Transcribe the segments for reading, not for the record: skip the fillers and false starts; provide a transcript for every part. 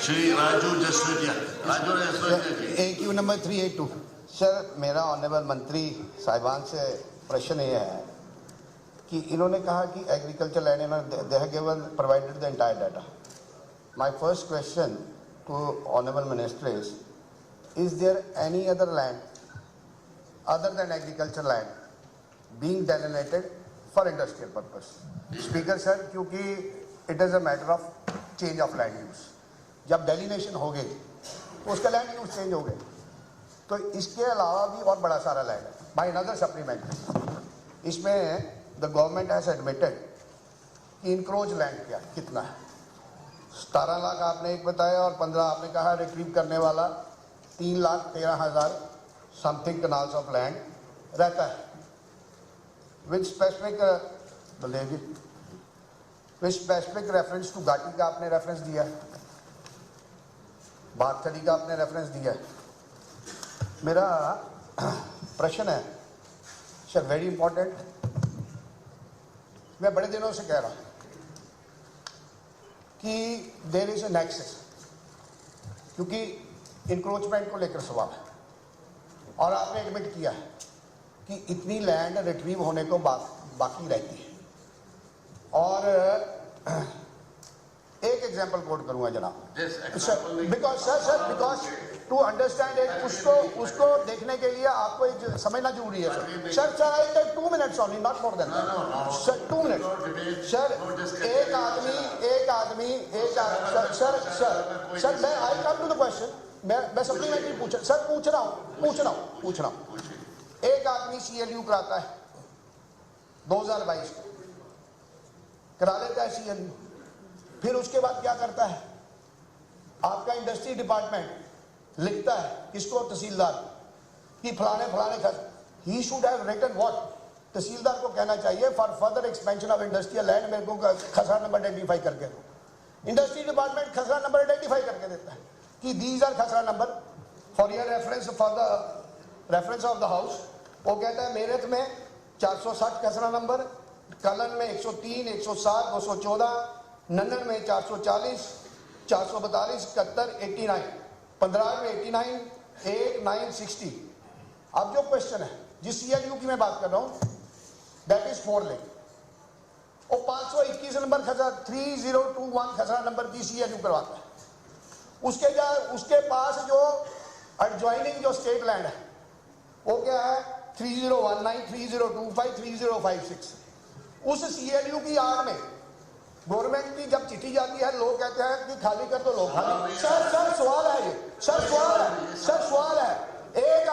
Shri Raju Jaswantia, Raju Jaswantia AQ number 382। Sir, मेरा honourable मंत्री साहिबान से प्रश्न ये है कि इन्होंने कहा कि agriculture land they have given provided the entire data. My first question to honourable minister is there any other land other than agriculture land being designated for industrial purpose? Speaker sir, क्योंकि it is a matter of change of land use। जब डेलिनेशन हो गई तो उसका land use change हो गए, तो इसके अलावा भी और बड़ा सारा लैंड है। बाय अनदर सप्लीमेंट इसमें द गवर्नमेंट हैज एडमिटेड कि इनक्रोच लैंड क्या कितना है। 17 लाख आपने एक बताया और 15 आपने कहा रिट्रीव करने वाला 3,13,000 समथिंग कनाल्स ऑफ लैंड रहता है। विच स्पेसिफिक बोलेगी, विच स्पेसिफिक रेफरेंस टू घाटी का आपने रेफरेंस दिया है, बागथली का आपने रेफरेंस दिया है। मेरा प्रश्न है सर, वेरी इंपॉर्टेंट, मैं बड़े दिनों से कह रहा हूं कि देयर इज ए नेक्सस, क्योंकि इंक्रोचमेंट को लेकर सवाल है और आपने एडमिट किया है कि इतनी लैंड रिट्रीव होने को बाकी रहती है। और एक एग्जांपल कोट करूंगा जनाब, बिकॉज टू अंडरस्टैंड इट, उसको देखने के लिए आपको एक समझना जरूरी है। Sir I take 2 minutes only, not more than sir 2 minute. Sir एक आदमी सर मैं I come to the question, मैं सप्लीमेंट्री पूछ रहा हूं। एक आदमी CLU कराता है 2022 को, करा लेता है CLU, फिर उसके बाद क्या करता है, आपका इंडस्ट्री डिपार्टमेंट लिखता है किसको, तहसीलदार कि फलाने ही शुड हैव रिटन व्हाट, तहसीलदार को कहना चाहिए for further expansion of industrial land मेरे को खसरा नंबर आइडेंटिफाई करके दो। इंडस्ट्री डिपार्टमेंट खसरा नंबर आइडेंटिफाई करके देता है कि दीज आर खसरा number for your reference, for the reference of the house. वो कहता है मेरठ में 460 खसरा नंबर, कलन में 103, 107, 214, नन्नन में 440, 442, 71, 89, 15 में 89, 8, 9, 60। अब जो क्वेश्चन है जिस CLU की मैं बात कर रहा हूं, दैट इज 4 लेन, वो 521 नंबर खसरा 3021 खसरा नंबर की CLU करवाता है। उसके पास जो एडजॉइनिंग जो स्टेट लैंड है वो क्या है, 3019, 3025, 3056। उस CLU की आड़ में गवर्नमेंट की जब चिट्ठी जाती है, लोग कहते हैं कि खाली कर दो, लोग खाली। सर सवाल है ये, सवाल है एक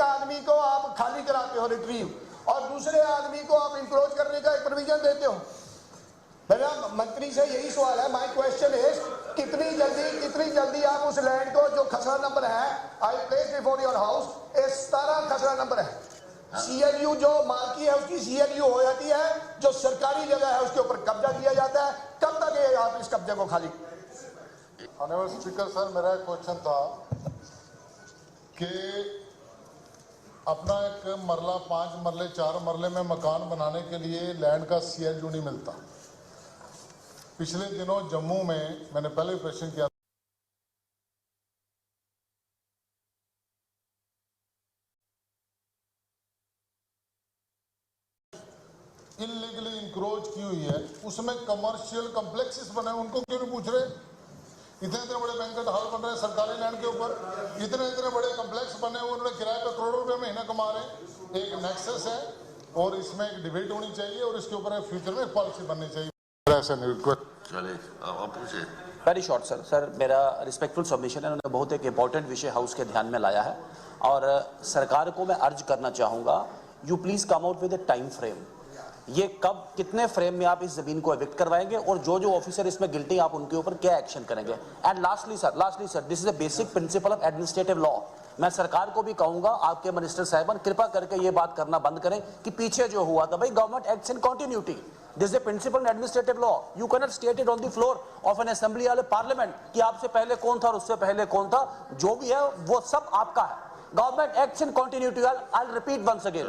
आदमी को आप खाली कराते हो रिट्रीव, और दूसरे आदमी को आप इंक्रोच करने का एक प्रोविजन देते हो। मेरा मंत्री से यही सवाल है, माय क्वेश्चन इज कितनी जल्दी आप उस लैंड को जो खसरा नंबर है, I place before your house, 17 खसरा नंबर है, CLU जो मालकी है उसकी CLU हो जाती है, जो सरकारी जगह है उसके ऊपर कब्जा किया जाता है। कब तक ये आप इस कब्जे को खाली? ऑनरेबल स्पीकर सर, मेरा एक क्वेश्चन था कि अपना एक मरला 5 मरले 4 मरले में मकान बनाने के लिए लैंड का CLU नहीं मिलता। पिछले दिनों जम्मू में मैंने पहले प्रश्न किया, इलीगली इंक्रोच की हुई है, उसमें कमर्शियल कॉम्प्लेक्सेस बने, उनको क्यों नहीं पूछ रहे? इतने बड़े बैंकेट हॉल बन रहे हैं सरकारी लैंड के ऊपर, इतने बड़े कॉम्प्लेक्स बने हुए, उन्होंने किराए पे करोड़ों रुपए महीना कमा रहे हैं। एक नेक्सस है और इसमें एक डिबेट होनी चाहिए और इसके ऊपर फ्यूचर में एक पॉलिसी बननी चाहिए। वेरी शॉर्ट सर, मेरा रिस्पेक्टफुल सबमिशन है। उन्होंने बहुत एक इंपॉर्टेंट विषय हाउस के ध्यान में लाया है और सरकार को मैं अर्ज करना चाहूँगा, you please come out with A time frame. ये कब कितने फ्रेम में आप इस जमीन को एविक्ट करवाएंगे और जो ऑफिसर इसमें गिल्टी आप उनके ऊपर क्या एक्शन करेंगे? And lastly sir, this is a basic principle of administrative law. मैं सरकार को भी कहूंगा, आपके मिनिस्टर साहिबान कृपा करके ये बात करना बंद करें कि पीछे जो हुआ था, भाई government acts in continuity. This is a principle in administrative law. You can not state it on the floor of an assembly वाले पार्लियामेंट कि आपसे पहले कौन था और उससे पहले कौन था। जो भी है वो सब आपका है। Government acts in continuity. I will repeat once again.